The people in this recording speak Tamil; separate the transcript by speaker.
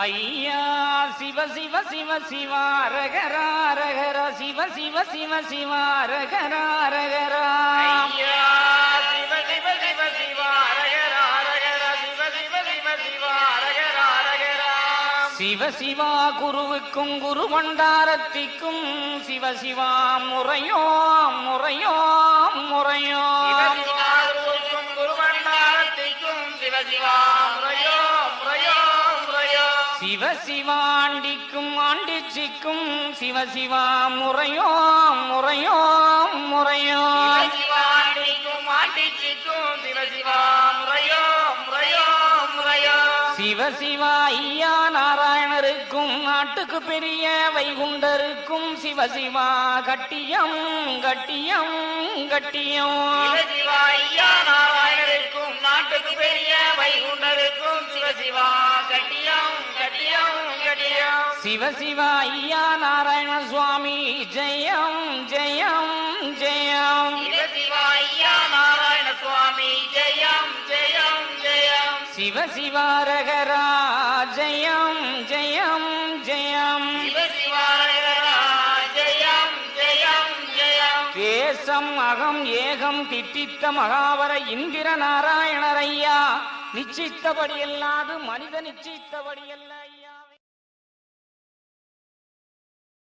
Speaker 1: ஐயா சிவ சிவ சிவ சிவா ரகரா ரகரா சிவ சிவ சிவ சிவா ரகரா ரகரா
Speaker 2: ஐயா சிவ சிவ சிவ சிவா ரகரா ரகரா சிவ சிவ சிவ சிவா ரகரா ரகரா
Speaker 1: சிவ சிவா குருவுக்கும் குரு பண்டாரத்திக்கும் சிவ சிவா முறையோ முறையோ முறையோ
Speaker 2: சிவசிவா குருவுக்கும் குரு பண்டாரத்திக்கும் சிவசிவா முறையோ முறையோ முறையோ
Speaker 1: சிவ சிவாண்டிக்கும் ஆண்டிச்சிக்கும் சிவ சிவா முறையோ முறையோ முறையோ
Speaker 2: சிவசிவாண்டிக்கும் ஆண்டிச்சிக்கும் சிவசிவா முறையோ முறையோ முறையோ
Speaker 1: சிவ சிவா ஐயா நாராயணருக்கும் நாட்டுக்கு பெரிய வைகுண்டருக்கும் சிவ சிவா கட்டியம் கட்டியம் கட்டியம்
Speaker 2: சிவசிவா ஐயா நாராயணருக்கும் நாட்டுக்கு பெரிய வைகுண்டருக்கும் சிவசிவா கட்டியம் கட்டியம் கட்டியம்
Speaker 1: சிவ சிவா ஐயா நாராயண சுவாமி ஜெயம் ஜெயம் ஜெயம்
Speaker 2: சிவசிவா ஐயா நாராயண சுவாமி ஜெயம் ஜெயம் ஜெயம்
Speaker 1: சிவ சிவா ரகரா ஜெயம் ஜெயம் ஜெயம்
Speaker 2: சிவசிவா ஜெயம் ஜெயம் ஜெயம்
Speaker 1: தேசம் அகம் ஏகம் திட்டித்த மகாவர இந்திர நாராயணரையா நிச்சித்தபடி அல்லாது மனித நிச்சித்தபடி அல்ல.